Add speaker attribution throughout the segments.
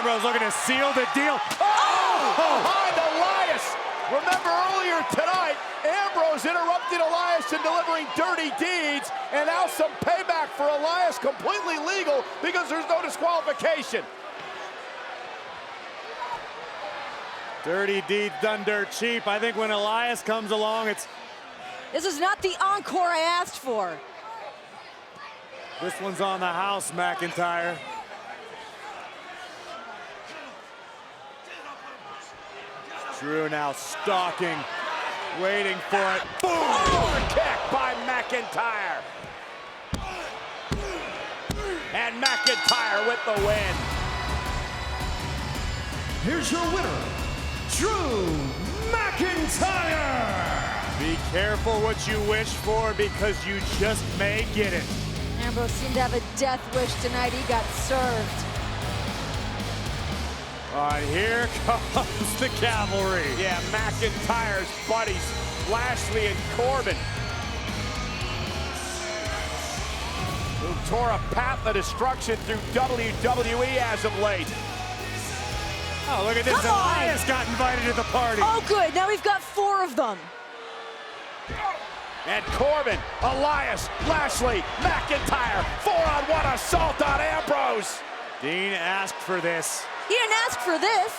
Speaker 1: Ambrose looking to seal the deal.
Speaker 2: Behind Elias. Remember earlier tonight, Ambrose interrupted Elias in delivering dirty deeds, and now some payback for Elias, completely legal because there's no disqualification.
Speaker 1: Dirty deeds done dirt cheap. I think when Elias comes along,
Speaker 3: This is not the encore I asked for.
Speaker 1: this one's on the house, McIntyre. Drew now stalking, waiting for it. Boom!
Speaker 2: Overkick by McIntyre. And McIntyre with the win.
Speaker 4: Here's your winner, Drew McIntyre!
Speaker 1: Be careful what you wish for because you just may get it.
Speaker 3: Ambrose seemed to have a death wish tonight. He got served.
Speaker 1: All right, here comes the cavalry.
Speaker 2: Yeah, McIntyre's buddies, Lashley and Corbin, who tore a path of destruction through WWE as of late.
Speaker 1: Oh, look at this.
Speaker 3: Come on.
Speaker 1: Elias got invited to the party.
Speaker 3: Oh, good. Now we've got 4 of them.
Speaker 2: And Corbin, Elias, Lashley, McIntyre, 4-on-1 assault on Ambrose.
Speaker 1: Dean asked for this.
Speaker 3: He didn't ask for this.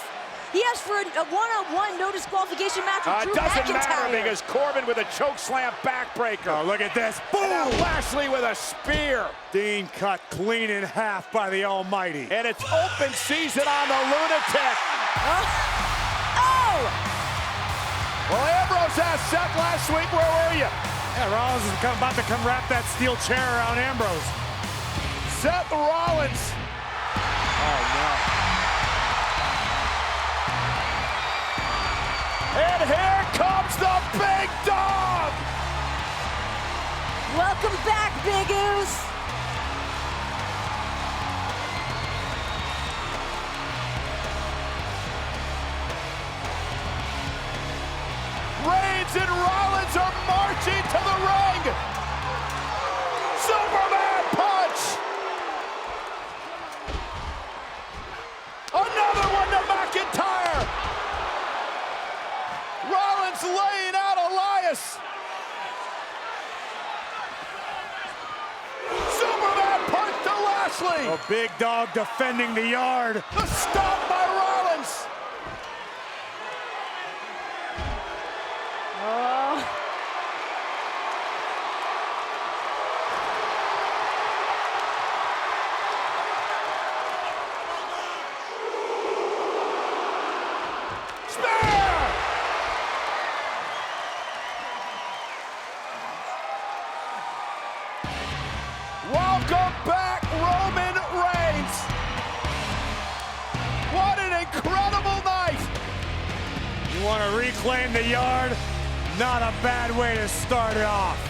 Speaker 3: He asked for a one-on-one no disqualification match with Drew
Speaker 2: Doesn't
Speaker 3: McIntyre.
Speaker 2: matter because Corbin with a chokeslam backbreaker.
Speaker 1: Oh, look at this. Boom!
Speaker 2: And now Lashley with a spear.
Speaker 1: Dean cut clean in half by the Almighty.
Speaker 2: And it's open season on the Lunatic.
Speaker 3: Oh!
Speaker 2: Well, Ambrose asked Seth last week, where were you?
Speaker 1: Yeah, Rollins is about to come wrap that steel chair around Ambrose.
Speaker 2: Seth Rollins.
Speaker 1: Oh, no.
Speaker 2: And here comes the big dog.
Speaker 3: Welcome back, Big Oos.
Speaker 2: Reigns and Rollins are marching to the ring. Superman punch. Another one to McIntyre. Rollins laying out Elias. Superman punch to Lashley.
Speaker 1: A big dog defending the yard.
Speaker 2: The stop by Rollins.
Speaker 3: Oh.
Speaker 2: Spear! Welcome back, Roman Reigns. What an incredible night.
Speaker 1: You want to reclaim the yard? Not a bad way to start it off.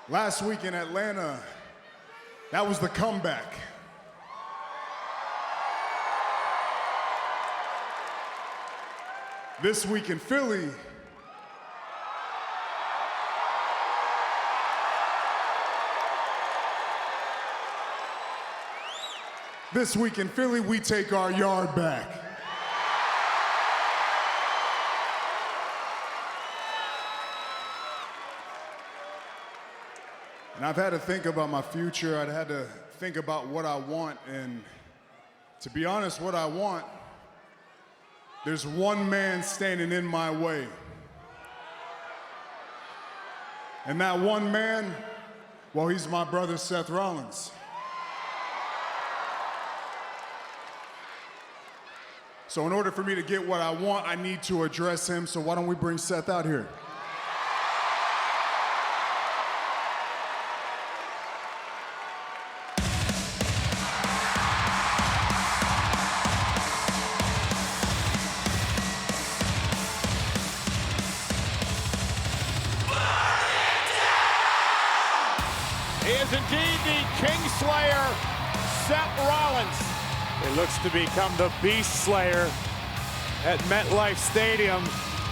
Speaker 5: Last week in Atlanta, that was the comeback. This week in Philly, we take our yard back. And I've had to think about my future. I'd had to think about what I want, and to be honest, what I want, there's one man standing in my way. And that one man, well, he's my brother Seth Rollins. So in order for me to get what I want, I need to address him. So why don't we bring Seth out here?
Speaker 2: He is indeed the Kingslayer, Seth Rollins.
Speaker 1: It looks to become the Beast Slayer at MetLife Stadium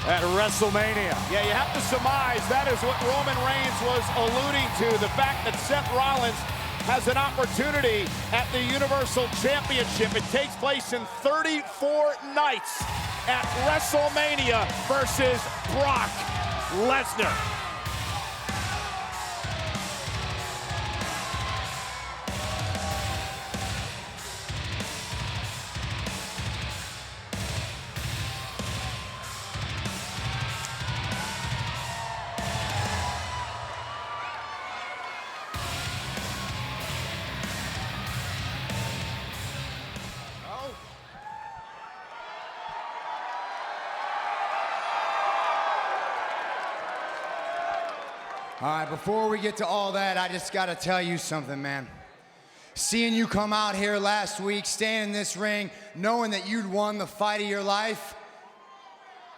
Speaker 1: at WrestleMania.
Speaker 2: Yeah, you have to surmise that is what Roman Reigns was alluding to, the fact that Seth Rollins has an opportunity at the Universal Championship. It takes place in 34 nights at WrestleMania versus Brock Lesnar.
Speaker 6: All right, before we get to all that, I just gotta tell you something, man. Seeing you come out here last week, stand in this ring, knowing that you'd won the fight of your life,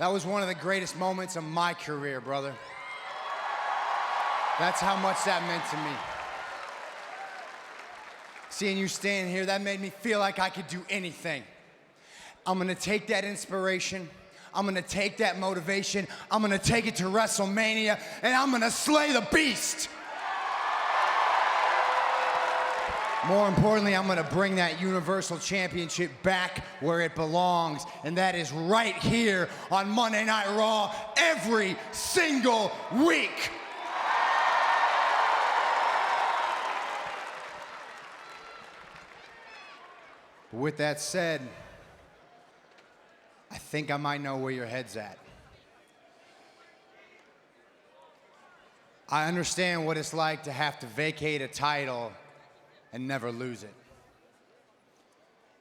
Speaker 6: that was one of the greatest moments of my career, brother. That's how much that meant to me. Seeing you stand here, that made me feel like I could do anything. I'm gonna take that inspiration, I'm gonna take that motivation, I'm gonna take it to WrestleMania, and I'm gonna slay the beast. More importantly, I'm gonna bring that Universal Championship back where it belongs, and that is right here on Monday Night Raw every single week. But with that said, I think I might know where your head's at. I understand what it's like to have to vacate a title and never lose it.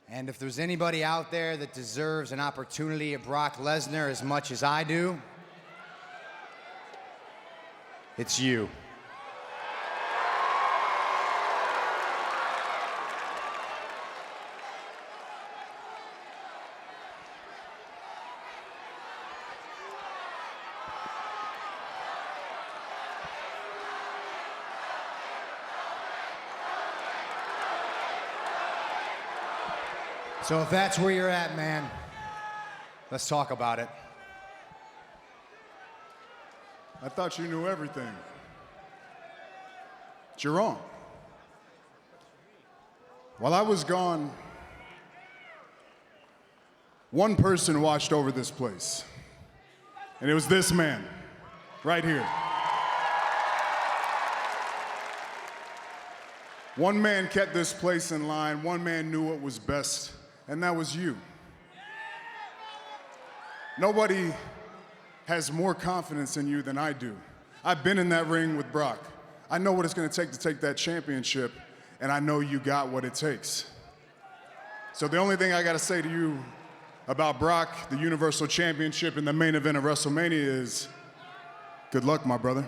Speaker 6: And if there's anybody out there that deserves an opportunity at Brock Lesnar as much as I do, it's you. So if that's where you're at, man, let's talk about it.
Speaker 5: I thought you knew everything. But you're wrong. While I was gone, one person watched over this place. And it was this man, right here. One man kept this place in line, one man knew what was best, and that was you. Nobody has more confidence in you than I do. I've been in that ring with Brock. I know what it's gonna take to take that championship, and I know you got what it takes. So the only thing I gotta say to you about Brock, the Universal Championship, and the main event of WrestleMania is, good luck, my brother.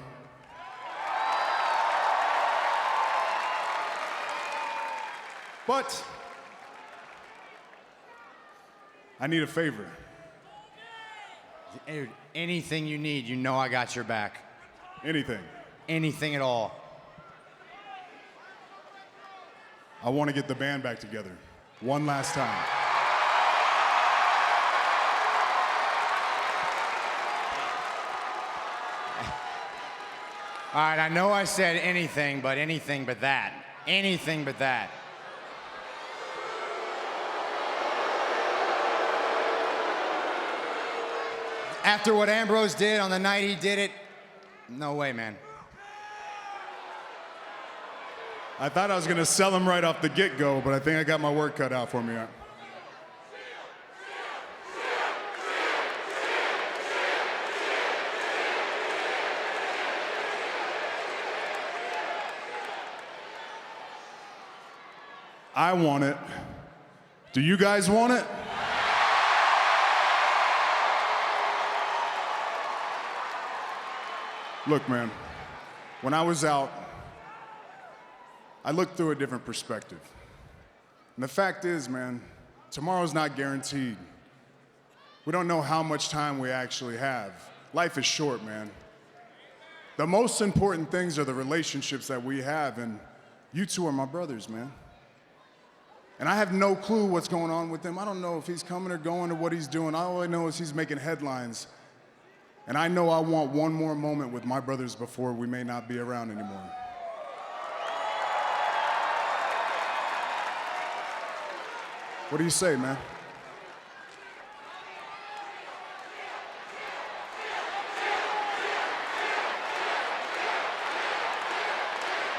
Speaker 5: But I need a favor.
Speaker 6: Dude, anything you need, you know I got your back.
Speaker 5: Anything.
Speaker 6: Anything at all.
Speaker 5: I want to get the band back together one last time.
Speaker 6: All right, I know I said anything but that. Anything but that. After what Ambrose did on the night he did it, no way, man.
Speaker 5: I thought I was going to sell him right off the get-go, but I think I got my work cut out for me. I want it. Do you guys want it? Look, man, when I was out, I looked through a different perspective. And the fact is, man, tomorrow's not guaranteed. We don't know how much time we actually have. Life is short, man. The most important things are the relationships that we have, and you two are my brothers, man. And I have no clue what's going on with him. I don't know if he's coming or going or what he's doing. All I know is he's making headlines. And I know I want one more moment with my brothers before we may not be around anymore. What do you say, man?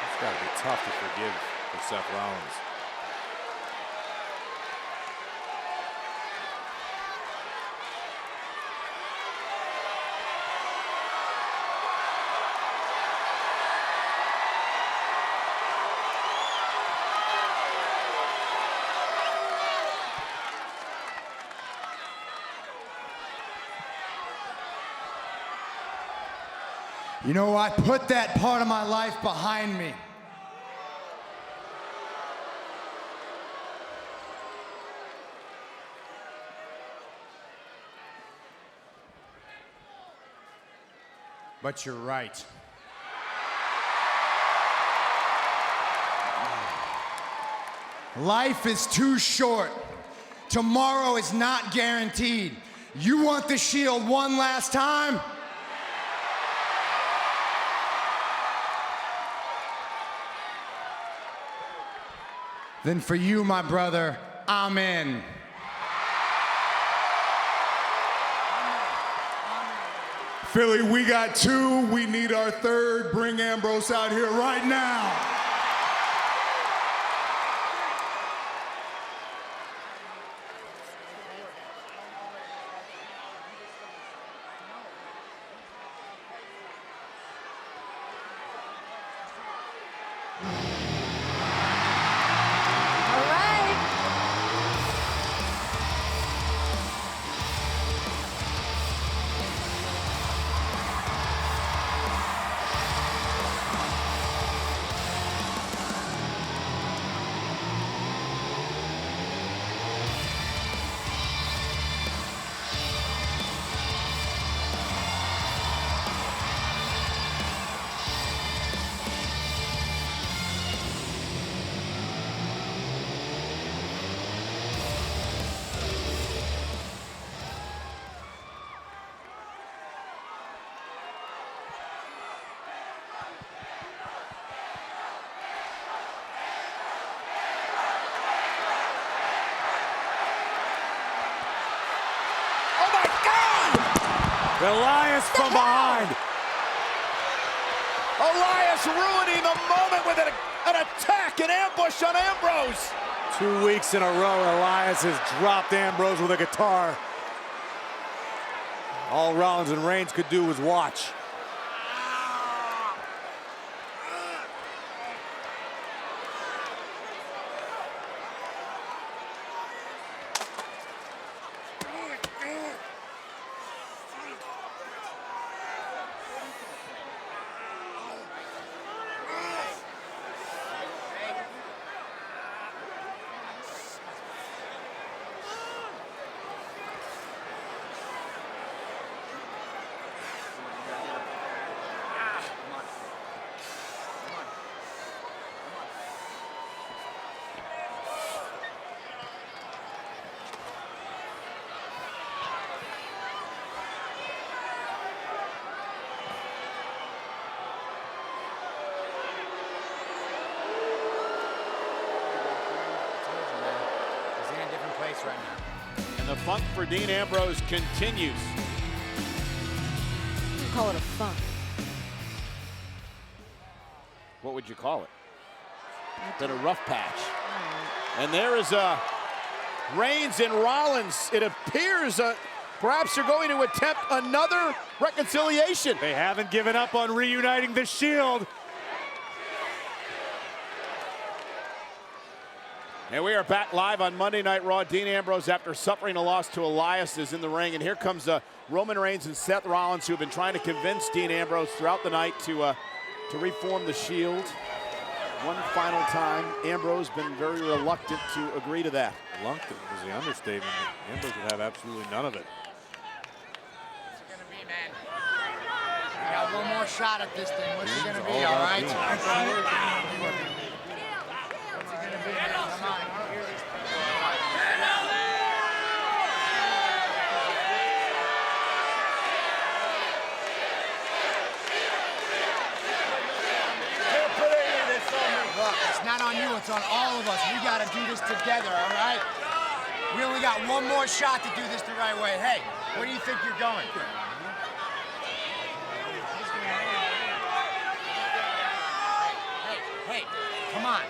Speaker 1: It's got to be tough to forgive for Seth Rollins.
Speaker 6: You know, I put that part of my life behind me. But you're right. Life is too short. Tomorrow is not guaranteed. You want the Shield one last time? Then for you, my brother, I'm in.
Speaker 5: Philly, we got two. We need our third. Bring Ambrose out here right now.
Speaker 1: Elias from behind.
Speaker 2: Elias ruining the moment with an attack, an ambush on Ambrose.
Speaker 1: 2 weeks in a row, Elias has dropped Ambrose with a guitar. All Rollins and Reigns could do was watch.
Speaker 6: Right now.
Speaker 2: And the funk for Dean Ambrose continues.
Speaker 3: You call it a funk.
Speaker 2: What would you call it? Been a rough patch. And there is Reigns and Rollins. It appears perhaps they're going to attempt another reconciliation.
Speaker 1: They haven't given up on reuniting the Shield.
Speaker 2: And we are back live on Monday Night Raw. Dean Ambrose, after suffering a loss to Elias, is in the ring. And here comes Roman Reigns and Seth Rollins, who have been trying to convince Dean Ambrose throughout the night to reform the Shield. One final time. Ambrose been very reluctant to agree to that.
Speaker 1: Reluctant was the understatement. Ambrose would have absolutely none of it.
Speaker 6: What's it gonna be, man? I got one more shot at this thing. What's it gonna be, all right? What's it gonna be, man? Come on. Look, it's not on you, it's on all of us. We gotta do this together, all right? We only got one more shot to do this the right way. Hey, where do you think you're going? Hey, come on.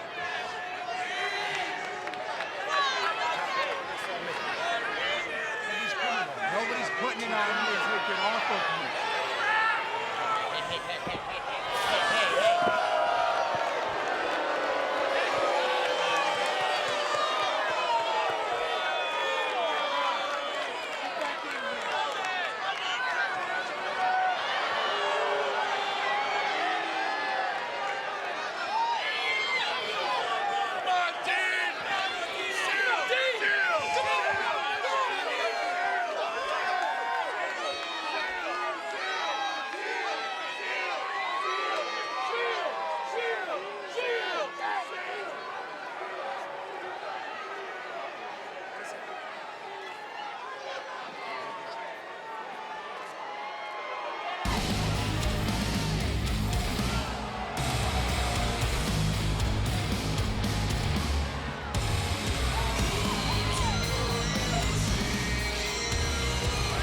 Speaker 6: Nobody's putting it on you. Take it off of you. Hey.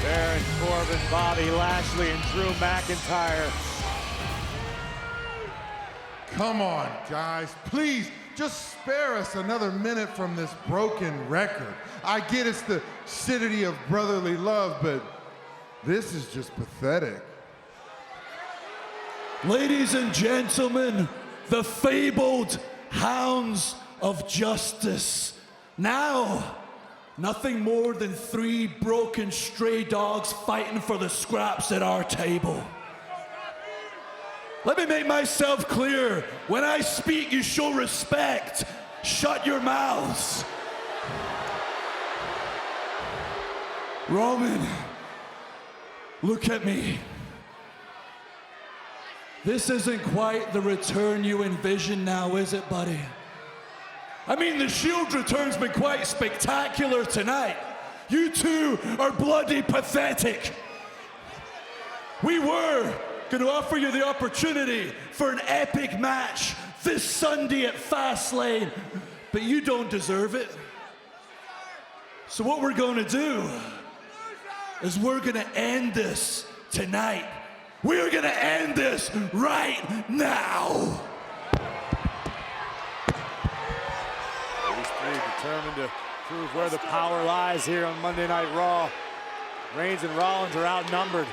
Speaker 1: Baron Corbin, Bobby Lashley, and Drew McIntyre.
Speaker 7: Come on, guys. Please, just spare us another minute from this broken record. I get it's the city of brotherly love, but this is just pathetic.
Speaker 8: Ladies and gentlemen, the fabled Hounds of Justice. Now, nothing more than 3 broken stray dogs fighting for the scraps at our table. Let me make myself clear. When I speak, you show respect. Shut your mouths. Roman, look at me. This isn't quite the return you envision now, is it, buddy? I mean, the Shield return's been quite spectacular tonight. You two are bloody pathetic. We were going to offer you the opportunity for an epic match this Sunday at Fastlane, but you don't deserve it. So what we're going to do is we're going to end this tonight. We're going to end this right now.
Speaker 1: These 3 determined to prove where the power lies here on Monday Night Raw. Reigns and Rollins are outnumbered.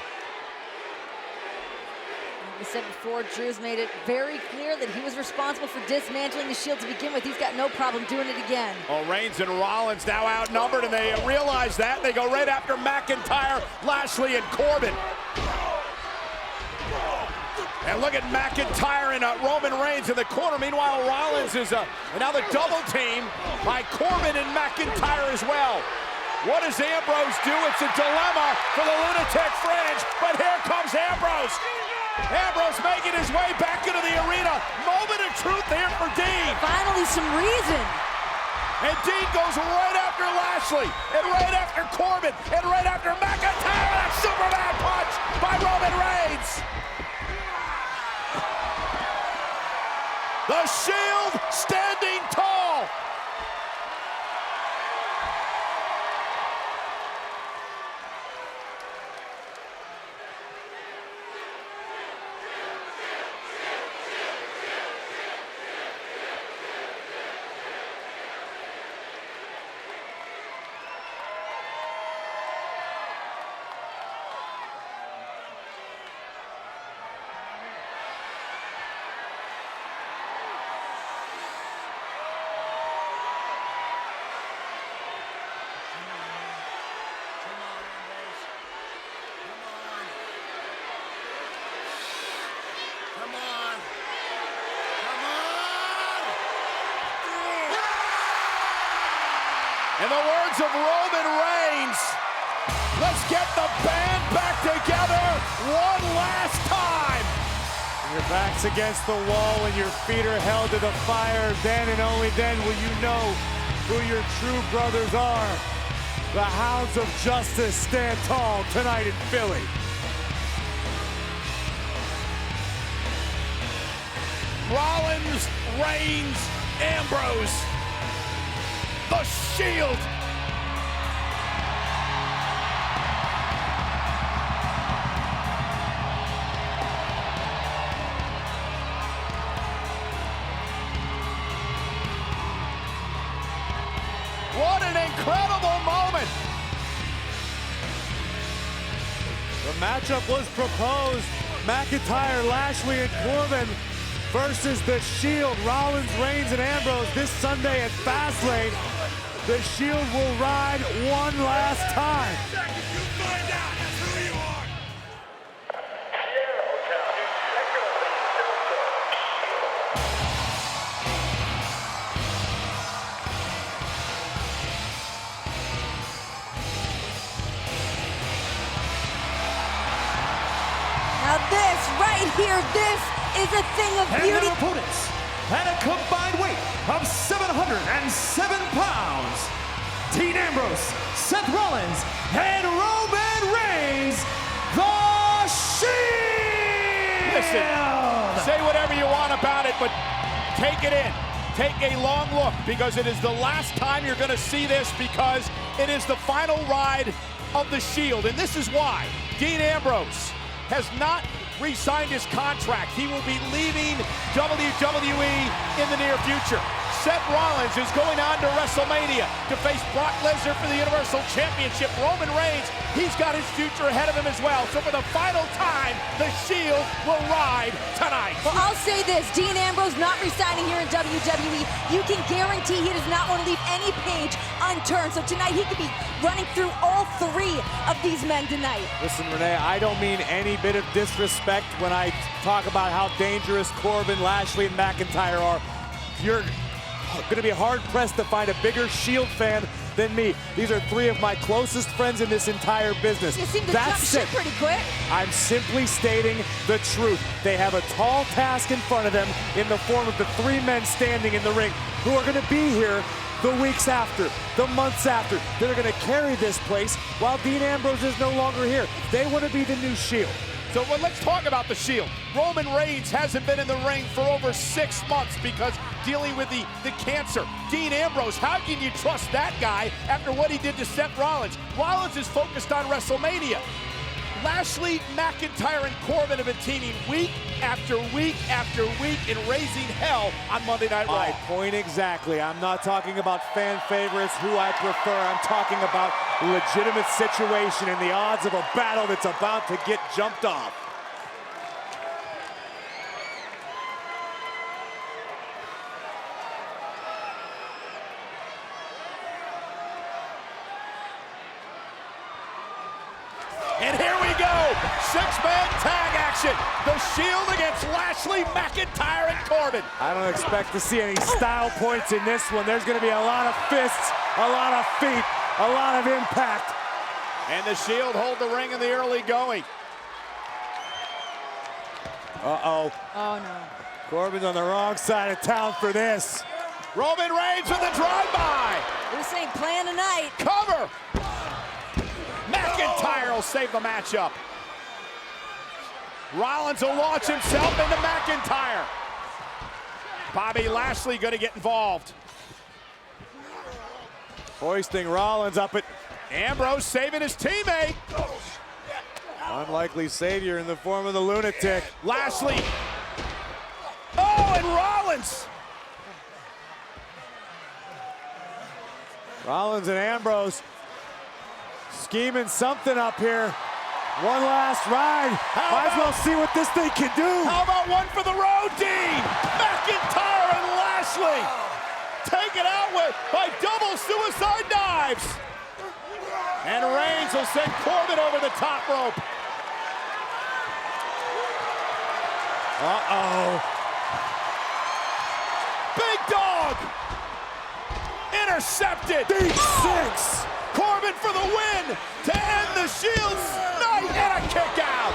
Speaker 3: We said before, Drew's made it very clear that he was responsible for dismantling the Shield to begin with. He's got no problem doing it again.
Speaker 2: Oh, Reigns and Rollins now outnumbered, and they realize that. They go right after McIntyre, Lashley, and Corbin. And look at McIntyre and Roman Reigns in the corner. Meanwhile, Rollins is now the double team by Corbin and McIntyre as well. What does Ambrose do? It's a dilemma for the Lunatic Fringe, but here comes Ambrose. Ambrose making his way back into the arena. Moment of truth here for Dean.
Speaker 3: Finally, some reason.
Speaker 2: And Dean goes right after Lashley, and right after Corbin, and right after McIntyre. And a Superman punch by Roman Reigns. The Shield standing tall. In the words of Roman Reigns, let's get the band back together one last time.
Speaker 1: Your back's against the wall and your feet are held to the fire. Then and only then will you know who your true brothers are. The Hounds of Justice stand tall tonight in Philly.
Speaker 2: Rollins, Reigns, Ambrose. The Shield. What an incredible moment.
Speaker 1: The matchup was proposed. McIntyre, Lashley, and Corbin versus The Shield, Rollins, Reigns, and Ambrose this Sunday at Fastlane. The Shield will ride one last time.
Speaker 3: Now this right here, this is a thing of
Speaker 4: And
Speaker 3: beauty.
Speaker 4: their opponents, at a combined weight of 707 pounds, Dean Ambrose, Seth Rollins, and Roman Reigns, The Shield!
Speaker 2: Listen, say whatever you want about it, but take it in. Take a long look, because it is the last time you're going to see this, because it is the final ride of the Shield. And this is why Dean Ambrose has not re-signed his contract. He will be leaving WWE in the near future. Seth Rollins is going on to WrestleMania to face Brock Lesnar for the Universal Championship. Roman Reigns, he's got his future ahead of him as well. So for the final time, the Shield will ride tonight.
Speaker 3: Well, I'll say this, Dean Ambrose not resigning here in WWE. You can guarantee he does not want to leave any page unturned. So tonight he could be running through all three of these men tonight.
Speaker 1: Listen, Renee, I don't mean any bit of disrespect when I talk about how dangerous Corbin, Lashley, and McIntyre are. You're going to be hard-pressed to find a bigger Shield fan than me. These are three of my closest friends in this entire business.
Speaker 3: You seem to jump ship pretty quick.
Speaker 1: I'm simply stating the truth. They have a tall task in front of them in the form of the three men standing in the ring who are going to be here the weeks after, the months after. They're going to carry this place while Dean Ambrose is no longer here. They want to be the new Shield.
Speaker 2: So let's talk about the Shield. Roman Reigns hasn't been in the ring for over 6 months because dealing with the cancer. Dean Ambrose, how can you trust that guy after what he did to Seth Rollins? Rollins is focused on WrestleMania. Lashley, McIntyre, and Corbin have been teaming week after week after week in raising hell on Monday Night Raw.
Speaker 1: My point exactly. I'm not talking about fan favorites, who I prefer. I'm talking about legitimate situation and the odds of a battle that's about to get jumped off.
Speaker 2: And here we go, six-man tag action. The Shield against Lashley, McIntyre, and Corbin.
Speaker 1: I don't expect to see any style points in this one. There's going to be a lot of fists, a lot of feet, a lot of impact.
Speaker 2: And the Shield hold the ring in the early going.
Speaker 1: Uh-oh.
Speaker 3: Oh, no.
Speaker 1: Corbin's on the wrong side of town for this.
Speaker 2: Roman Reigns with a drive-by.
Speaker 3: This ain't playing tonight.
Speaker 2: Cover. McIntyre will save the matchup. Rollins will launch himself into McIntyre. Bobby Lashley going to get involved.
Speaker 1: Hoisting Rollins up at
Speaker 2: Ambrose saving his teammate.
Speaker 1: unlikely savior in the form of the lunatic.
Speaker 2: Lashley. Oh, and Rollins.
Speaker 1: Rollins and Ambrose scheming something up here. One last ride. Might as well see what this thing can do.
Speaker 2: How about one for the road, Dean? McIntyre and Lashley taken out by double suicide dives. And Reigns will send Corbin over the top rope.
Speaker 1: Uh-oh.
Speaker 2: Big dog. intercepted.
Speaker 1: Deep six.
Speaker 2: Corbin for the win to end the Shield's night, and a kick out.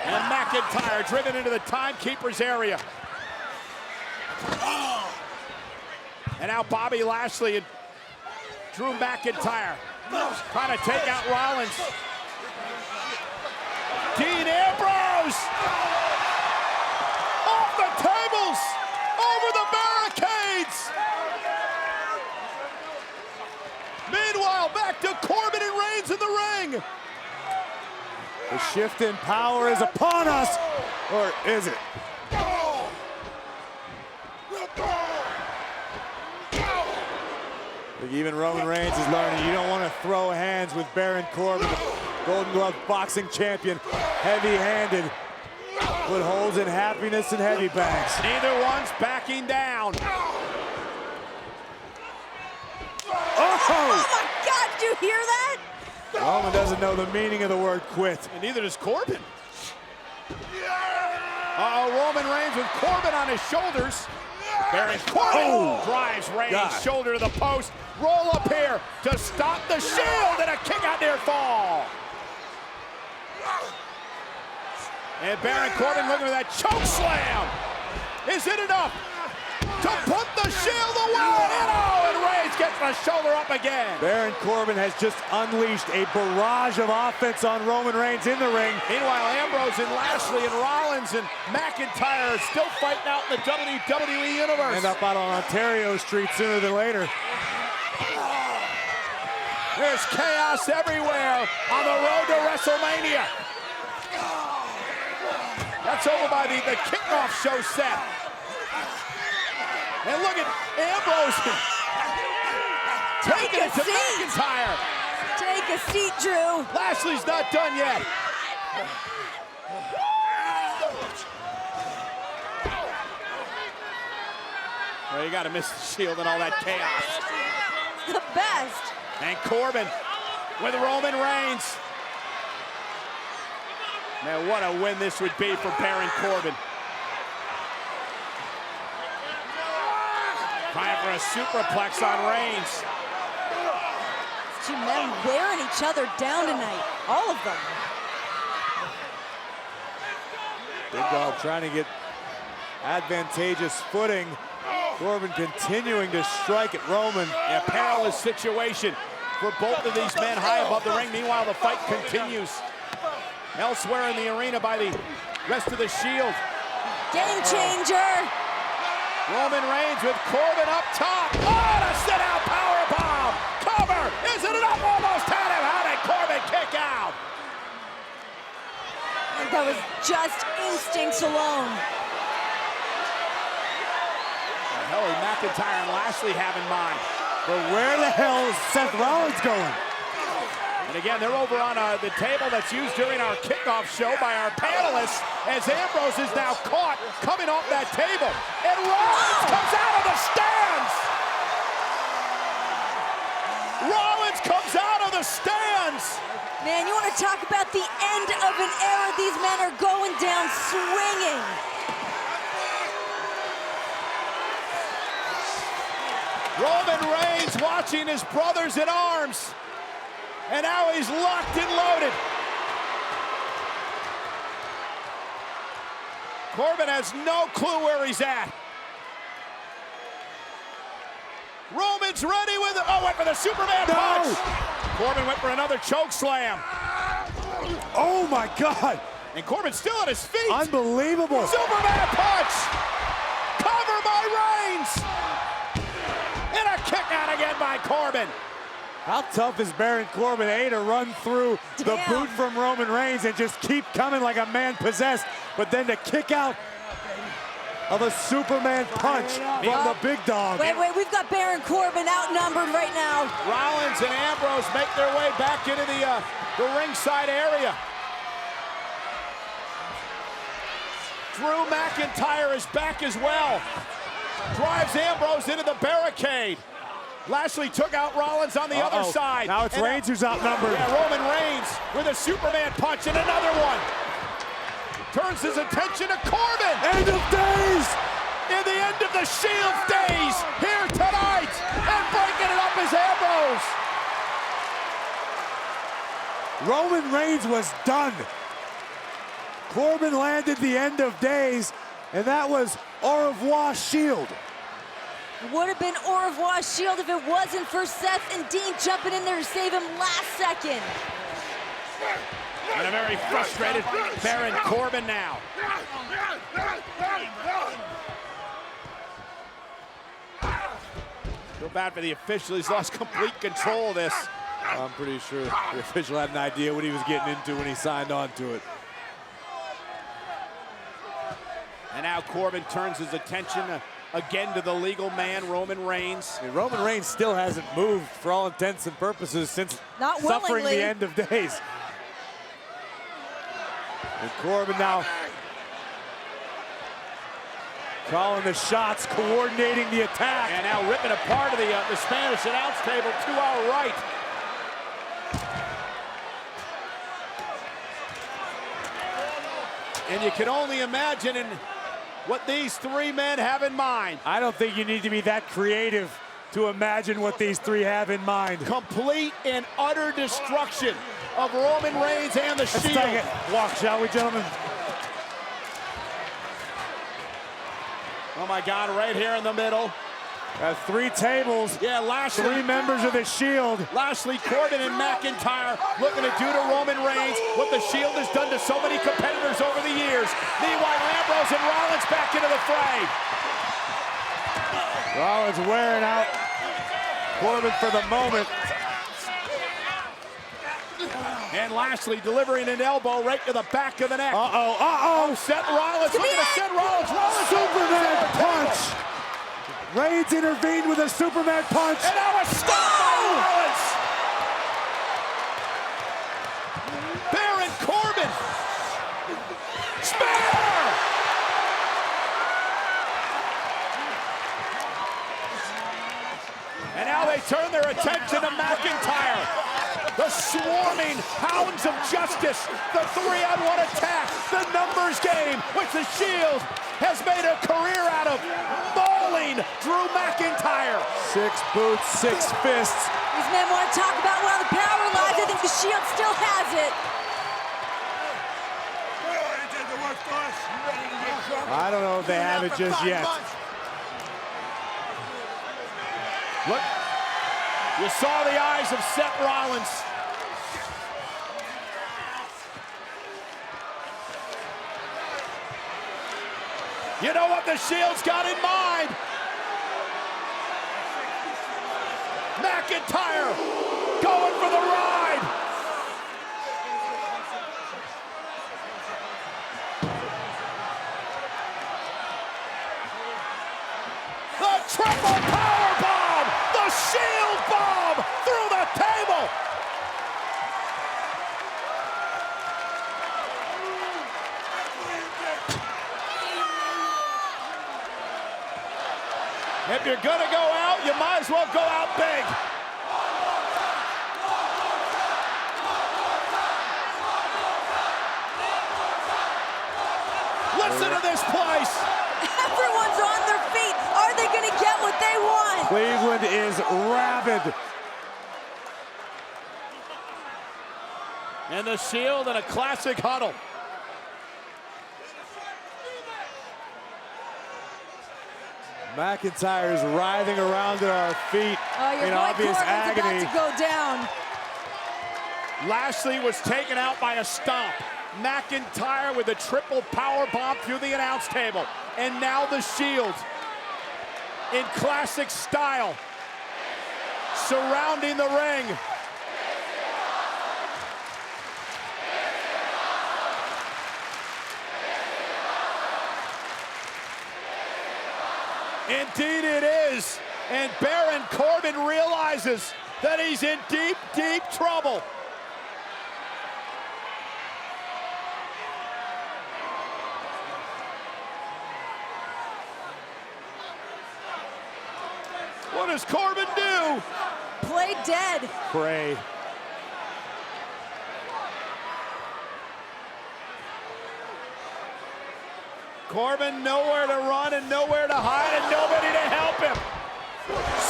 Speaker 2: And McIntyre driven into the timekeeper's area. And now Bobby Lashley and Drew McIntyre trying to take out Rollins. Dean Ambrose off the tables, over the barricades. Meanwhile, back to Corbin and Reigns in the ring.
Speaker 1: The shift in power is upon us, or is it? Even Roman Reigns is learning you don't want to throw hands with Baron Corbin, the Golden Glove boxing champion, heavy-handed, put holes in happiness and heavy bags.
Speaker 2: Neither one's backing down.
Speaker 3: Oh my God, did you hear that?
Speaker 1: Roman doesn't know the meaning of the word quit.
Speaker 2: And neither does Corbin. Roman Reigns with Corbin on his shoulders. Baron Corbin drives Reigns shoulder to the post. Roll up here to stop the Shield, and a kick out near fall. And Baron Corbin looking for that choke slam. Is it enough to put the Shield away? And Reigns gets the shoulder up again.
Speaker 1: Baron Corbin has just unleashed a barrage of offense on Roman Reigns in the ring.
Speaker 2: Meanwhile, Ambrose and Lashley and Rollins and McIntyre are still fighting out in the WWE Universe.
Speaker 1: End up out on Ontario Street sooner than later.
Speaker 2: There's chaos everywhere on the road to WrestleMania. That's over by the kickoff show set. And look at Ambrose taking it to McIntyre.
Speaker 3: Take a seat, Drew.
Speaker 2: Lashley's not done yet. Well, you got to miss the Shield and all that chaos.
Speaker 3: The best.
Speaker 2: And Corbin with Roman Reigns. Man, what a win this would be for Baron Corbin. Trying for a superplex on Reigns.
Speaker 3: Two men wearing each other down tonight. All of them.
Speaker 1: Big Dog trying to get advantageous footing. Corbin continuing to strike at Roman.
Speaker 2: A perilous situation for both of these men high above the ring. Meanwhile, the fight continues. Elsewhere in the arena by the rest of the Shield.
Speaker 3: Game changer.
Speaker 2: Roman Reigns with Corbin up top. Oh, to sit out powerbomb. Cover. Is it enough? Almost had him. How did Corbin kick out?
Speaker 3: I think that was just instincts alone.
Speaker 2: What the hell is McIntyre and Lashley have in mind?
Speaker 1: But where the hell is Seth Rollins going?
Speaker 2: And again, they're over on the table that's used during our kickoff show by our panelists, as Ambrose is now caught coming off that table. And Rollins comes out of the stands! Rollins comes out of the stands!
Speaker 3: Man, you want to talk about the end of an era? These men are going down swinging.
Speaker 2: Roman Reigns watching his brothers in arms. And now he's locked and loaded. Corbin has no clue where he's at. Roman's ready with it. Oh, went for the Superman punch. Corbin went for another choke slam.
Speaker 1: Oh my God.
Speaker 2: And Corbin's still on his feet.
Speaker 1: Unbelievable.
Speaker 2: Superman punch. Cover by Reigns. And a kick out again by Corbin.
Speaker 1: How tough is Baron Corbin, to run through the boot from Roman Reigns and just keep coming like a man possessed, but then to kick out of a Superman punch from the Big Dog.
Speaker 3: Wait, we've got Baron Corbin outnumbered right now.
Speaker 2: Rollins and Ambrose make their way back into the ringside area. Drew McIntyre is back as well. Drives Ambrose into the barricade. Lashley took out Rollins on the other side.
Speaker 1: Now it's Reigns who's outnumbered.
Speaker 2: Yeah, Roman Reigns with a Superman punch and another one. Turns his attention to Corbin.
Speaker 1: End of days!
Speaker 2: in the end of the Shield days here tonight, and breaking it up is Ambrose.
Speaker 1: Roman Reigns was done. Corbin landed the end of days, and that was au revoir Shield.
Speaker 3: Would have been au revoir Shield if it wasn't for Seth and Dean jumping in there to save him last second.
Speaker 2: And a very frustrated Baron Corbin now. Feel bad for the official. He's lost complete control of this.
Speaker 1: I'm pretty sure the official had an idea what he was getting into when he signed on to it.
Speaker 2: And now Corbin turns his attention again to the legal man, Roman Reigns.
Speaker 1: I mean, Roman Reigns still hasn't moved for all intents and purposes since
Speaker 3: Not
Speaker 1: suffering
Speaker 3: willingly.
Speaker 1: the end of days. And Corbin now calling the shots, coordinating the attack.
Speaker 2: And now ripping apart of the Spanish announce table to our right. And you can only imagine what these three men have in mind.
Speaker 1: I don't think you need to be that creative to imagine what these three have in mind.
Speaker 2: Complete and utter destruction of Roman Reigns and the
Speaker 1: Let's
Speaker 2: Shield.
Speaker 1: take a walk, shall we, gentlemen?
Speaker 2: Oh my God, right here in the middle.
Speaker 1: Three tables,
Speaker 2: Yeah, Lashley.
Speaker 1: three members of the Shield.
Speaker 2: Lashley, Corbin, and McIntyre looking to do to Roman Reigns what the Shield has done to so many competitors over the years. Meanwhile, Ambrose and Rollins back into the fray.
Speaker 1: Rollins wearing out Corbin for the moment.
Speaker 2: And Lashley delivering an elbow right to the back of the neck.
Speaker 1: Uh-oh.
Speaker 2: Seth Rollins looking to send Rollins.
Speaker 1: Superman punch. Reigns intervened with a Superman punch.
Speaker 2: And now a stop by Rollins. Baron Corbin. Spear! And now they turn their attention to McIntyre. The swarming hounds of justice. The 3-on-1 attack. The numbers game, which the Shield has made a career out of. Mauling Drew McIntyre.
Speaker 1: 6 boots, 6 fists.
Speaker 3: These men want to talk about where the power lies. I think the Shield still has it.
Speaker 1: I don't know if they have it just yet.
Speaker 2: Look, you saw the eyes of Seth Rollins. You know what the Shield's got in mind? McIntyre going for the ride. The triple power bomb, the Shield bomb through the table. If you're gonna go out, you might as well go out big. Listen to this place.
Speaker 3: Everyone's on their feet. Are they going to get what they want?
Speaker 1: Cleveland is rabid.
Speaker 2: And the Shield in a classic huddle.
Speaker 1: McIntyre is writhing around at our feet
Speaker 3: Your
Speaker 1: in
Speaker 3: boy
Speaker 1: obvious
Speaker 3: Corbin's
Speaker 1: agony.
Speaker 3: about to go down.
Speaker 2: Lashley was taken out by a stomp. McIntyre with a triple power bomb through the announce table. And now the Shield in classic style surrounding the ring. Indeed it is. And Baron Corbin realizes that he's in deep, deep trouble. What does Corbin do?
Speaker 3: Play dead.
Speaker 1: Pray.
Speaker 2: Corbin nowhere to run and nowhere to hide and nobody to help him.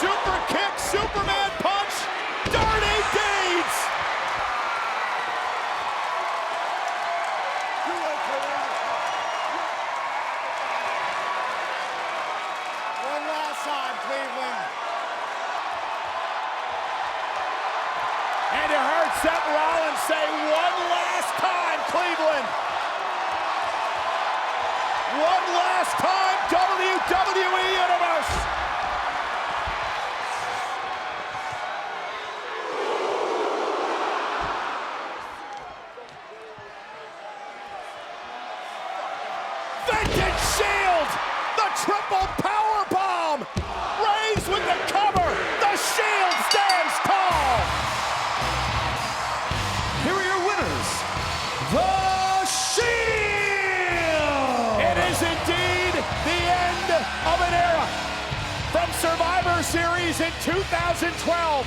Speaker 2: Super kick, Superman punch, Dirty Deeds!
Speaker 6: One last time, Cleveland.
Speaker 2: And you heard Seth Rollins say, one last time, Cleveland. One last time, WWE Universe. Vintage Shield, the triple power bomb. Reigns with the cover. The Shield stands tall.
Speaker 4: Here are your winners, The Shield!
Speaker 2: It is indeed the end of an era. From Survivor Series in 2012,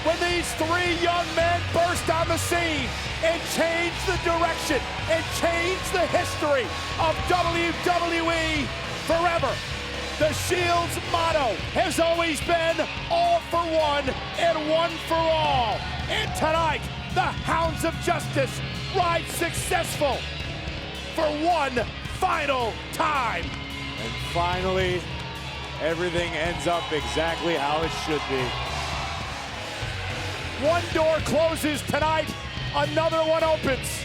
Speaker 2: when these three young men burst on the scene and changed the direction and changed the history of WWE forever. The Shield's motto has always been all for one and one for all. And tonight, the Hounds of Justice ride successful for one final time.
Speaker 1: And finally, everything ends up exactly how it should be.
Speaker 2: One door closes tonight, another one opens.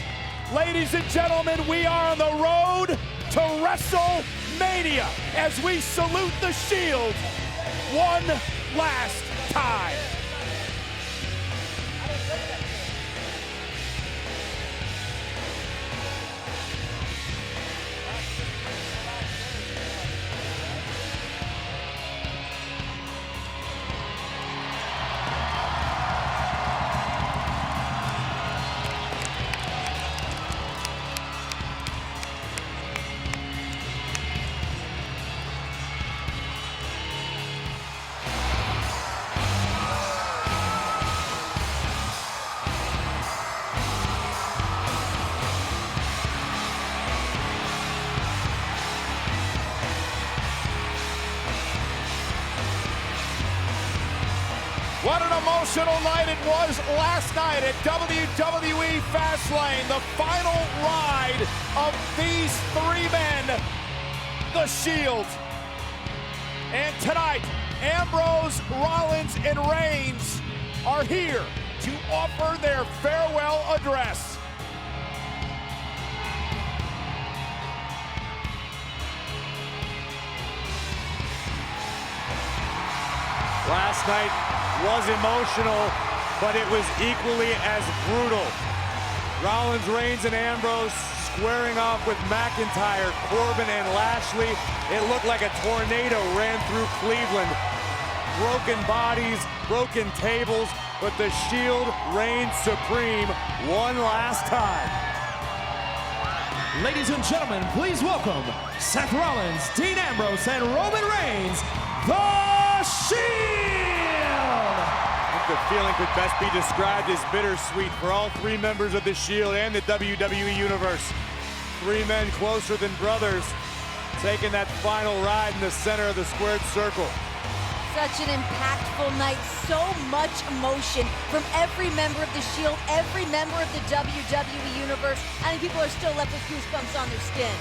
Speaker 2: Ladies and gentlemen, we are on the road to WrestleMania as we salute the Shield one last time. What an emotional night it was last night at WWE Fastlane. The final ride of these three men, the Shield. And tonight, Ambrose, Rollins, and Reigns are here to offer their farewell address.
Speaker 1: Last night was emotional, but it was equally as brutal. Rollins, Reigns, and Ambrose squaring off with McIntyre, Corbin, and Lashley. It looked like a tornado ran through Cleveland. Broken bodies, broken tables, but the Shield reigns supreme one last time.
Speaker 4: Ladies and gentlemen, please welcome Seth Rollins, Dean Ambrose, and Roman Reigns, The Shield!
Speaker 1: I think the feeling could best be described as bittersweet for all three members of the Shield and the WWE Universe. Three men closer than brothers, taking that final ride in the center of the squared circle.
Speaker 3: Such an impactful night, so much emotion from every member of the Shield, every member of the WWE Universe. I think people are still left with goosebumps on their skin.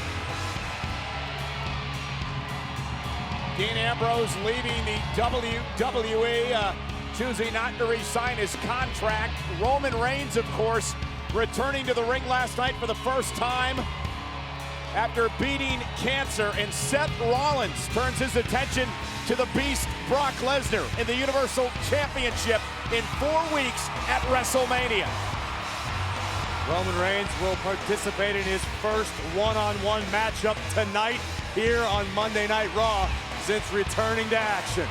Speaker 2: Dean Ambrose leaving the WWE, choosing not to re-sign his contract. Roman Reigns, of course, returning to the ring last night for the first time after beating cancer. And Seth Rollins turns his attention to the Beast Brock Lesnar in the Universal Championship in 4 weeks at WrestleMania.
Speaker 1: Roman Reigns will participate in his first one-on-one matchup tonight here on Monday Night Raw since returning to action.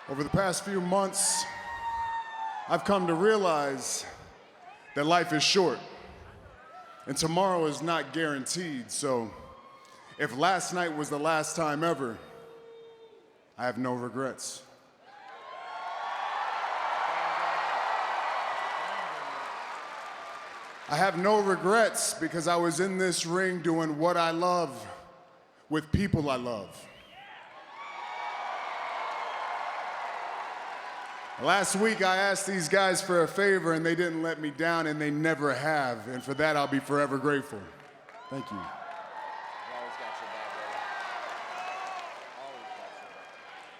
Speaker 5: Over the past few months, I've come to realize that life is short and tomorrow is not guaranteed. So if last night was the last time ever, I have no regrets. I have no regrets because I was in this ring doing what I love with people I love. Last week, I asked these guys for a favor, and they didn't let me down, and they never have. And for that, I'll be forever grateful. Thank you.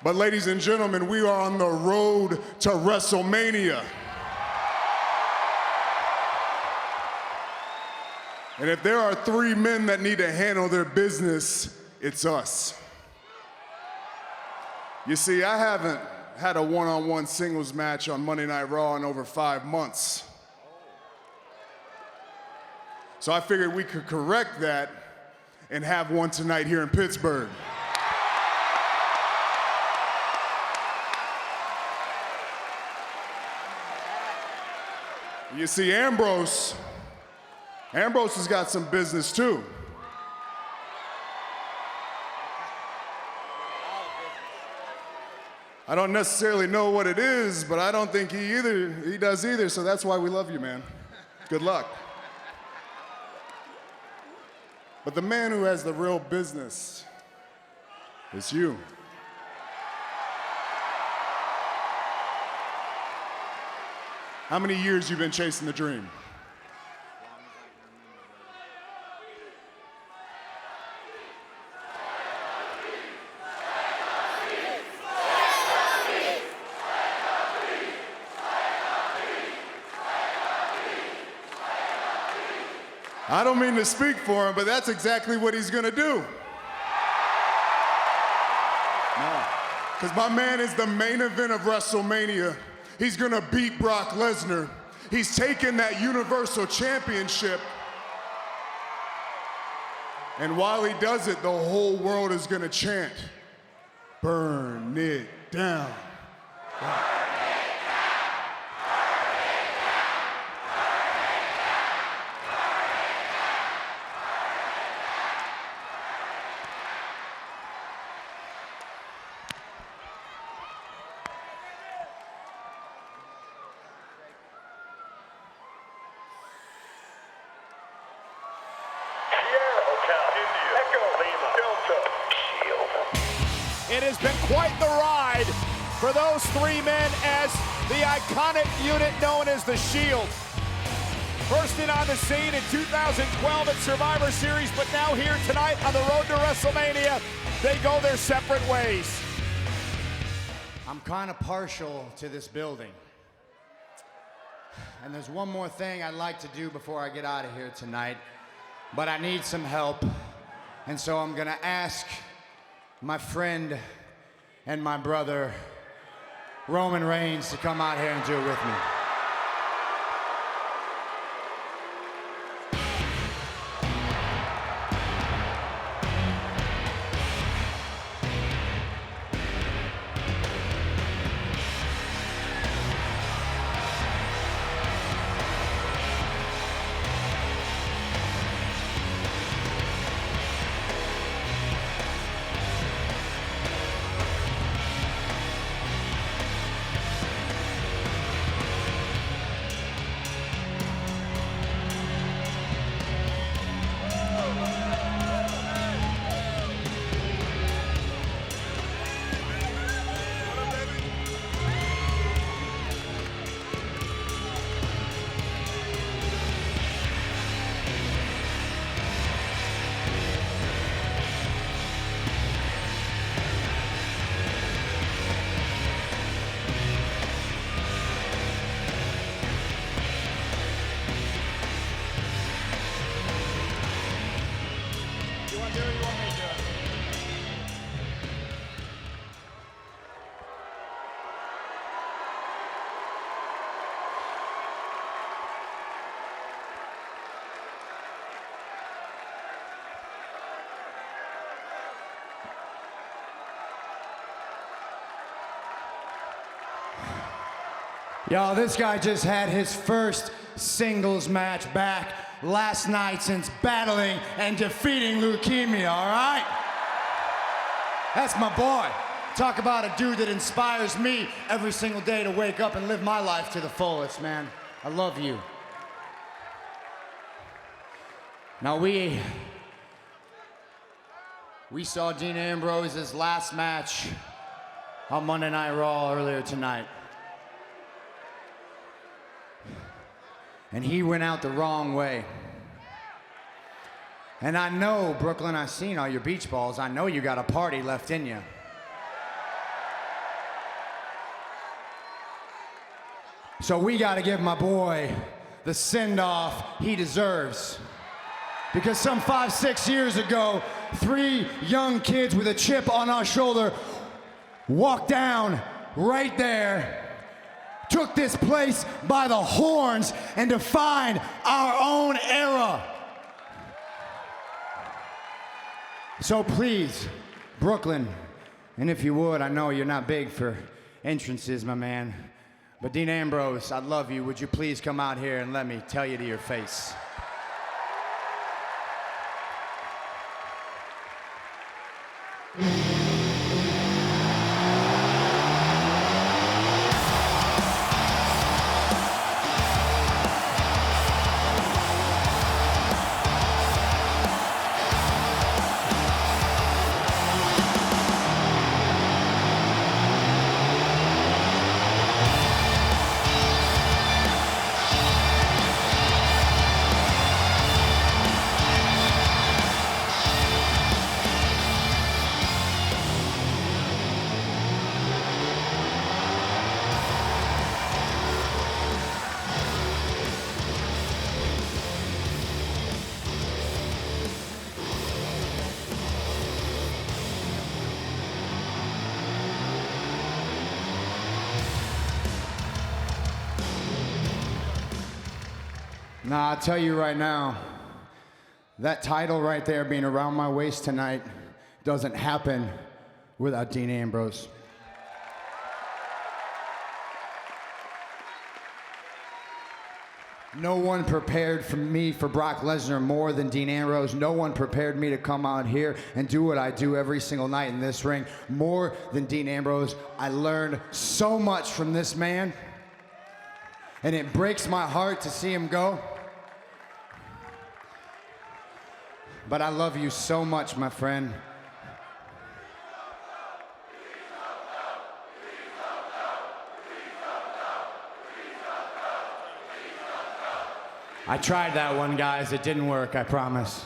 Speaker 5: But ladies and gentlemen, we are on the road to WrestleMania. And if there are 3 men that need to handle their business, it's us. You see, I haven't had a one-on-one singles match on Monday Night Raw in over 5 months. So I figured we could correct that and have one tonight here in Pittsburgh. You see, Ambrose has got some business too. I don't necessarily know what it is, but I don't think he does either, so that's why we love you, man. Good luck. But the man who has the real business is you. How many years you been chasing the dream? I don't mean to speak for him, but that's exactly what he's gonna do. No, because my man is the main event of WrestleMania. He's gonna beat Brock Lesnar. He's taken that Universal Championship. And while he does it, the whole world is gonna chant, "Burn it down."
Speaker 2: It has been quite the ride for those 3 men as the iconic unit known as the Shield. First in on the scene in 2012 at Survivor Series, but now here tonight on the road to WrestleMania, they go their separate ways.
Speaker 6: I'm kind of partial to this building. And there's one more thing I'd like to do before I get out of here tonight, but I need some help. And so I'm gonna ask my friend and my brother, Roman Reigns, to come out here and do it with me. Yo, this guy just had his first singles match back last night since battling and defeating leukemia, all right? That's my boy. Talk about a dude that inspires me every single day to wake up and live my life to the fullest, man. I love you. Now we saw Dean Ambrose's last match on Monday Night Raw earlier tonight. And he went out the wrong way. And I know, Brooklyn, I've seen all your beach balls. I know you got a party left in you. So we gotta give my boy the send-off he deserves. Because some 5-6 years ago, 3 young kids with a chip on our shoulder walked down right there, took this place by the horns, and defined our own era. So please, Brooklyn, and if you would, I know you're not big for entrances, my man, but Dean Ambrose, I love you. Would you please come out here and let me tell you to your face? Nah, I'll tell you right now, that title right there being around my waist tonight doesn't happen without Dean Ambrose. No one prepared for me for Brock Lesnar more than Dean Ambrose. No one prepared me to come out here and do what I do every single night in this ring more than Dean Ambrose. I learned so much from this man, and it breaks my heart to see him go. But I love you so much, my friend. I tried that one, guys. It didn't work, I promise.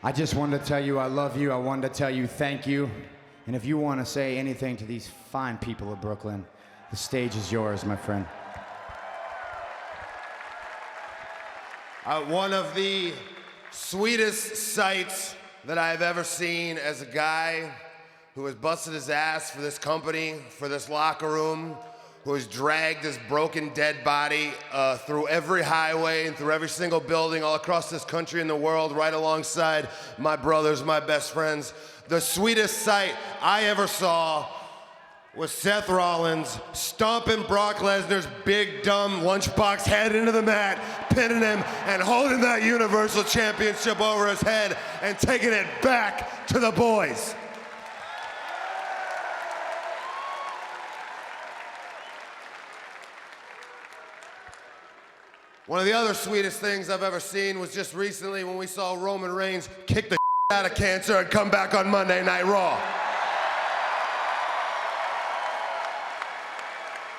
Speaker 6: I just wanted to tell you I love you. I wanted to tell you thank you. And if you want to say anything to these fine people of Brooklyn, the stage is yours, my friend.
Speaker 9: One of the sweetest sights that I've ever seen as a guy who has busted his ass for this company, for this locker room, who has dragged his broken dead body through every highway and through every single building all across this country and the world, right alongside my brothers, my best friends. The sweetest sight I ever saw was Seth Rollins stomping Brock Lesnar's big, dumb lunchbox head into the mat, pinning him, and holding that Universal Championship over his head and taking it back to the boys. One of the other sweetest things I've ever seen was just recently when we saw Roman Reigns kick the out of cancer and come back on Monday Night Raw.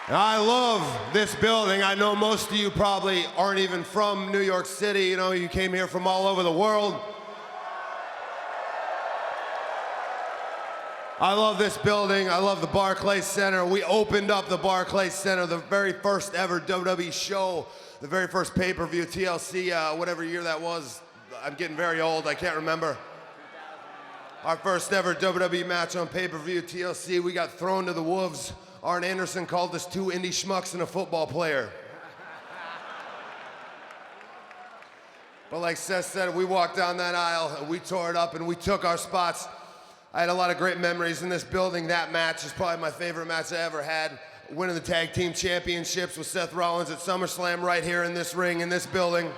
Speaker 9: I love this building. I know most of you probably aren't even from New York City. You know, you came here from all over the world. I love this building. I love the Barclays Center. We opened up the Barclays Center, the very first ever WWE show, the very first pay-per-view, TLC, whatever year that was. I'm getting very old, I can't remember. Our first ever WWE match on pay-per-view, TLC, we got thrown to the wolves. Arn Anderson called us 2 indie schmucks and a football player. But like Seth said, we walked down that aisle and we tore it up and we took our spots. I had a lot of great memories in this building. That match is probably my favorite match I ever had. winning the tag team championships with Seth Rollins at SummerSlam right here in this ring, in this building.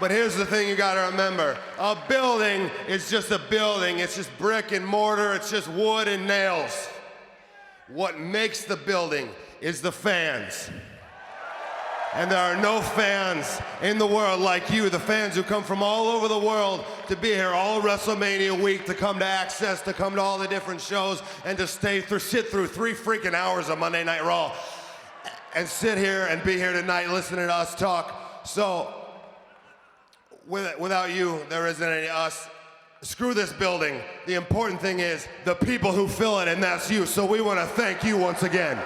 Speaker 9: But here's the thing you gotta remember. A building is just a building. It's just brick and mortar. It's just wood and nails. What makes the building is the fans. And there are no fans in the world like you, the fans who come from all over the world to be here all WrestleMania week, to come to Access, to come to all the different shows, and to sit through 3 freaking hours of Monday Night Raw, and sit here and be here tonight listening to us talk. So, without you, there isn't any us. Screw this building. The important thing is the people who fill it, and that's you. So we want to thank you once again.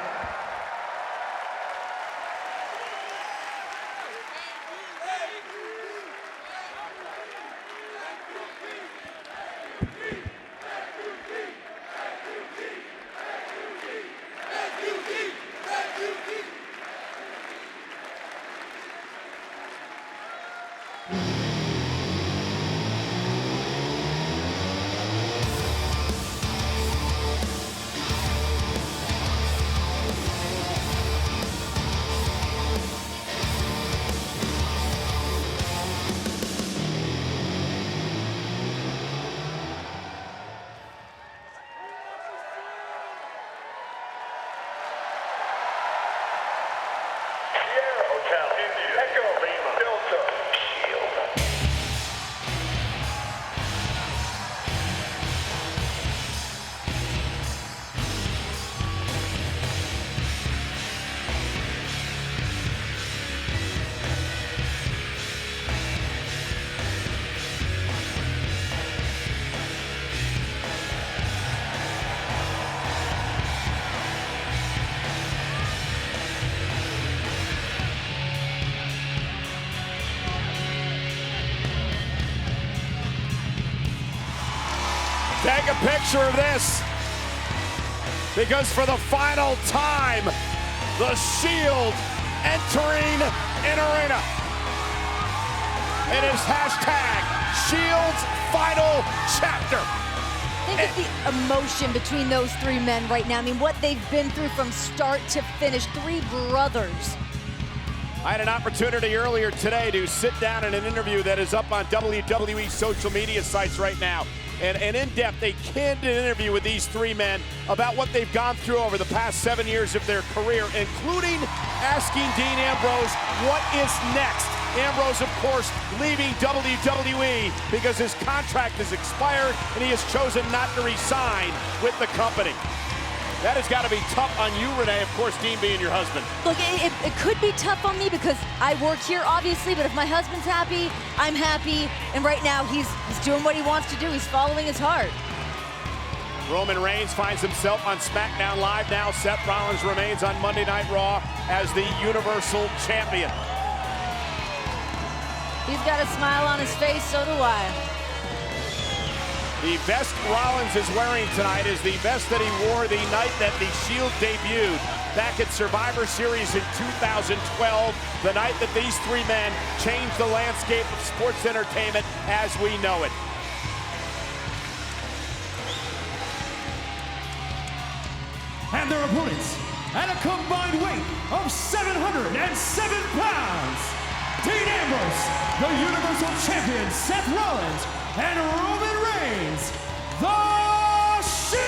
Speaker 2: Take a picture of this, because for the final time, the Shield entering an arena. It is hashtag Shield's final chapter.
Speaker 3: Think of the emotion between those 3 men right now. I mean, what they've been through from start to finish. 3 brothers.
Speaker 2: I had an opportunity earlier today to sit down in an interview that is up on WWE social media sites right now. An in-depth, a candid interview with these 3 men about what they've gone through over the past 7 years of their career, including asking Dean Ambrose what is next. Ambrose, of course, leaving WWE because his contract has expired and he has chosen not to resign with the company. That has got to be tough on you, Renee, of course, Dean being your husband.
Speaker 3: Look, it could be tough on me because I work here, obviously, but if my husband's happy, I'm happy, and right now he's doing what he wants to do. He's following his heart.
Speaker 2: Roman Reigns finds himself on SmackDown Live now. Seth Rollins remains on Monday Night Raw as the Universal Champion.
Speaker 3: He's got a smile on his face, so do I.
Speaker 2: The vest Rollins is wearing tonight is the vest that he wore the night that the Shield debuted back at Survivor Series in 2012, the night that these 3 men changed the landscape of sports entertainment as we know it.
Speaker 4: And their opponents, at a combined weight of 707 pounds, Dean Ambrose, the Universal Champion Seth Rollins, and Roman Reigns, the Shield!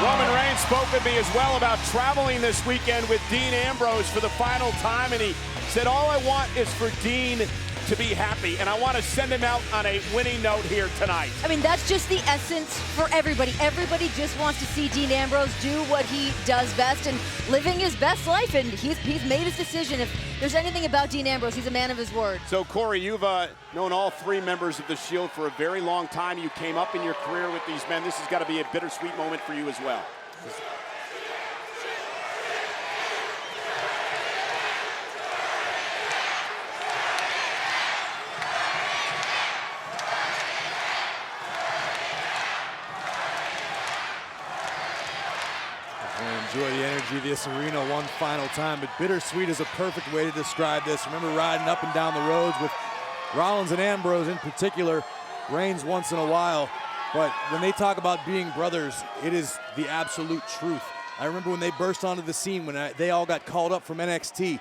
Speaker 2: Roman Reigns spoke with me as well about traveling this weekend with Dean Ambrose for the final time, and he said, all I want is for Dean to be happy, and I want to send him out on a winning note here tonight.
Speaker 3: I mean, that's just the essence for everybody. Everybody just wants to see Dean Ambrose do what he does best and living his best life, and he's made his decision. If there's anything about Dean Ambrose, he's a man of his word.
Speaker 2: So, Corey, you've known all 3 members of the Shield for a very long time. You came up in your career with these men. This has got to be a bittersweet moment for you as well.
Speaker 10: Enjoy the energy of this arena one final time, but bittersweet is a perfect way to describe this. Remember riding up and down the roads with Rollins and Ambrose in particular, Reigns once in a while. But when they talk about being brothers, it is the absolute truth. I remember when they burst onto the scene, when they all got called up from NXT,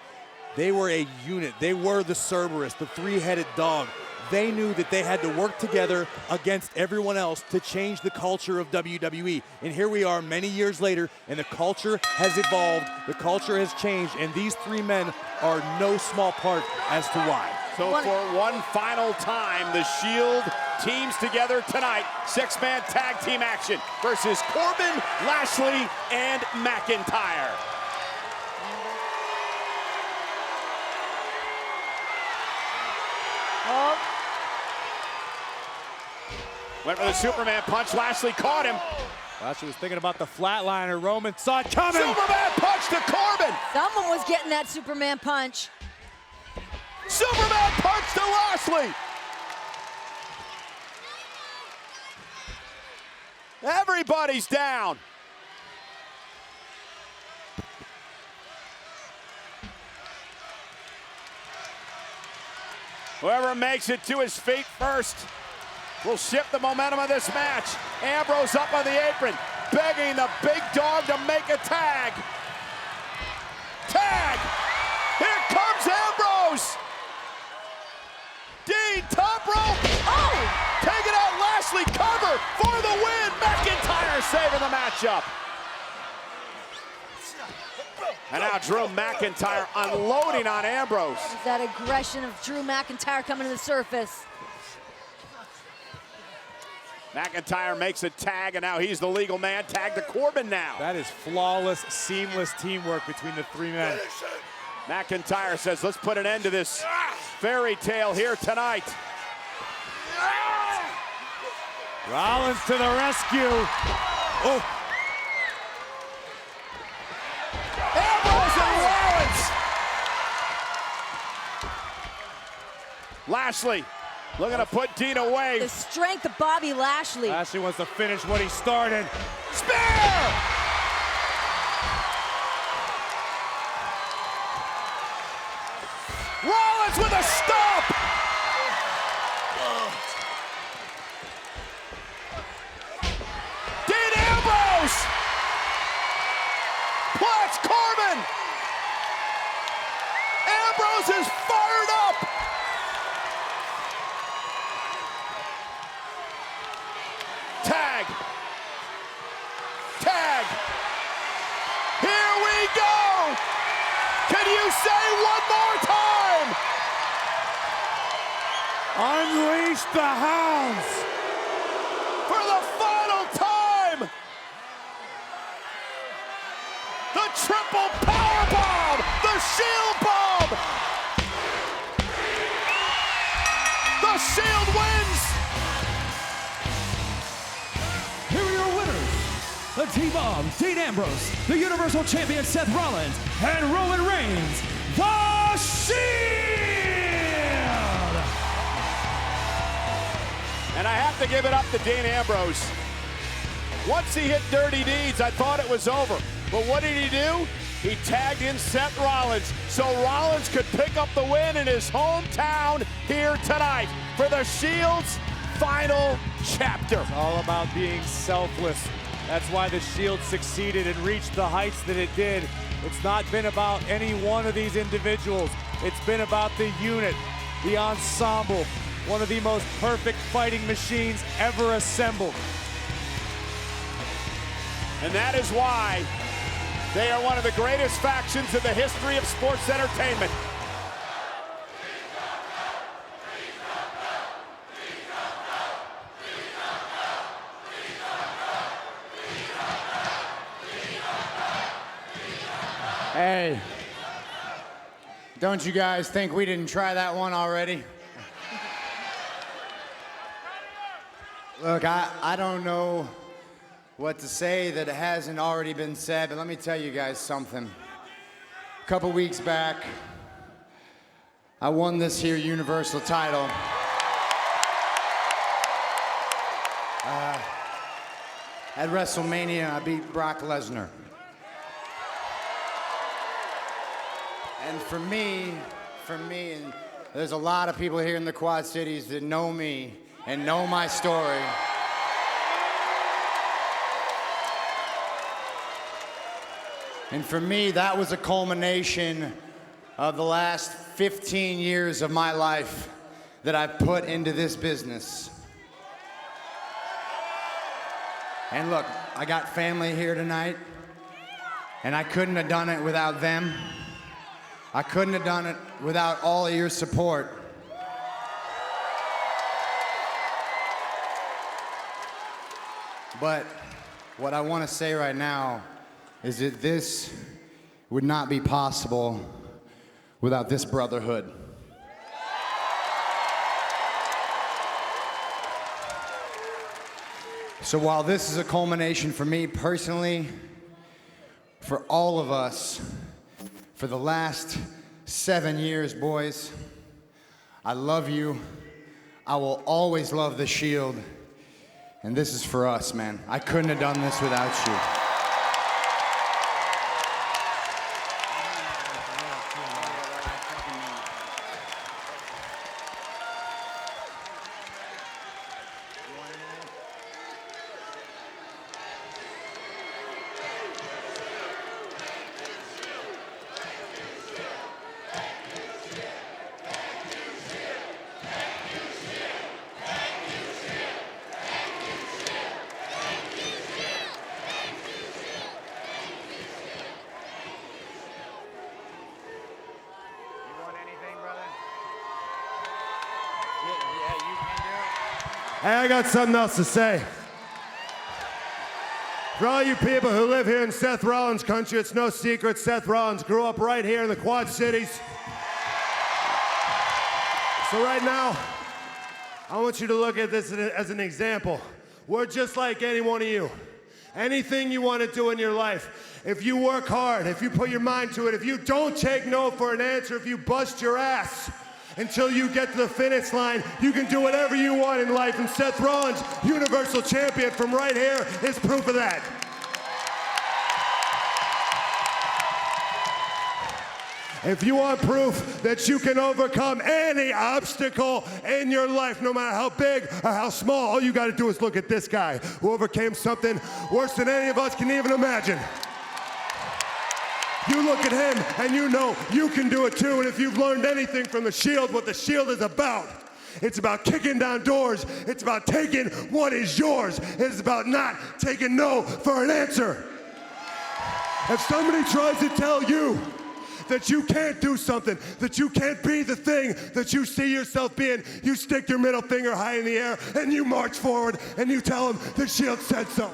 Speaker 10: they were a unit. They were the Cerberus, the three-headed dog. They knew that they had to work together against everyone else to change the culture of WWE. And here we are many years later, and the culture has evolved, the culture has changed, and these three men are no small part as to why.
Speaker 2: So for one final time, the Shield teams together tonight. Six-man tag team action versus Corbin, Lashley, and McIntyre. Went for the Superman punch. Lashley caught him.
Speaker 1: Lashley was thinking about the flatliner. Roman saw it coming.
Speaker 2: Superman punch to Corbin.
Speaker 3: Someone was getting that Superman punch.
Speaker 2: Superman punch to Lashley. Everybody's down. Whoever makes it to his feet first will shift the momentum of this match. Ambrose up on the apron, begging the big dog to make a tag. Tag! Here comes Ambrose! Dean, top rope! Oh! Taking out Lashley, cover for the win! McIntyre saving the matchup. And now Drew McIntyre unloading on Ambrose.
Speaker 3: That aggression of Drew McIntyre coming to the surface.
Speaker 2: McIntyre makes a tag, and now he's the legal man. Tag to Corbin now.
Speaker 1: That is flawless, seamless teamwork between the three men.
Speaker 2: McIntyre says, let's put an end to this fairy tale here tonight.
Speaker 1: Rollins to the rescue. Oh.
Speaker 2: Ambrose and Rollins. Lashley looking to put Dean away.
Speaker 3: The strength of Bobby Lashley.
Speaker 1: Lashley wants to finish what he started.
Speaker 2: Spear! Rollins with a stomp! Dean Ambrose! Plus Corbin! Ambrose is fired up! Tag! Tag! Here we go! Can you say one more time?
Speaker 1: Unleash the hounds!
Speaker 2: For the final time! The triple power bomb! The Shield bomb! The Shield wins!
Speaker 4: Here are your winners, the T-Bomb, Dean Ambrose, the Universal Champion Seth Rollins, and Roman Reigns, the Shield!
Speaker 2: And I have to give it up to Dean Ambrose. Once he hit Dirty Deeds, I thought it was over. But what did he do? He tagged in Seth Rollins so Rollins could pick up the win in his hometown here tonight for the Shield's final chapter.
Speaker 1: It's all about being selfless. That's why the Shield succeeded and reached the heights that it did. It's not been about any one of these individuals. It's been about the unit, the ensemble, one of the most perfect fighting machines ever assembled.
Speaker 2: And that is why they are one of the greatest factions in the history of sports entertainment.
Speaker 6: Hey, don't you guys think we didn't try that one already? Look, I don't know what to say that hasn't already been said, but let me tell you guys something. A couple weeks back, I won this here Universal title. At WrestleMania, I beat Brock Lesnar. And for me, and there's a lot of people here in the Quad Cities that know me and know my story. And for me, that was a culmination of the last 15 years of my life that I've put into this business. And look, I got family here tonight, and I couldn't have done it without them. I couldn't have done it without all of your support. But what I want to say right now is that this would not be possible without this brotherhood. So while this is a culmination for me personally, for all of us, for the last 7 years, boys, I love you. I will always love the Shield. And this is for us, man. I couldn't have done this without you.
Speaker 11: Hey, I got something else to say. For all you people who live here in Seth Rollins country, it's no secret Seth Rollins grew up right here in the Quad Cities. So right now, I want you to look at this as an example. We're just like any one of you. Anything you want to do in your life, if you work hard, if you put your mind to it, if you don't take no for an answer, if you bust your ass until you get to the finish line, you can do whatever you want in life. And Seth Rollins, Universal Champion from right here, is proof of that. If you want proof that you can overcome any obstacle in your life, no matter how big or how small, all you got to do is look at this guy who overcame something worse than any of us can even imagine. You look at him and you know you can do it too. And if you've learned anything from the Shield, what the Shield is about, it's about kicking down doors. It's about taking what is yours. It's about not taking no for an answer. If somebody tries to tell you that you can't do something, that you can't be the thing that you see yourself being, you stick your middle finger high in the air and you march forward and you tell them the Shield said so.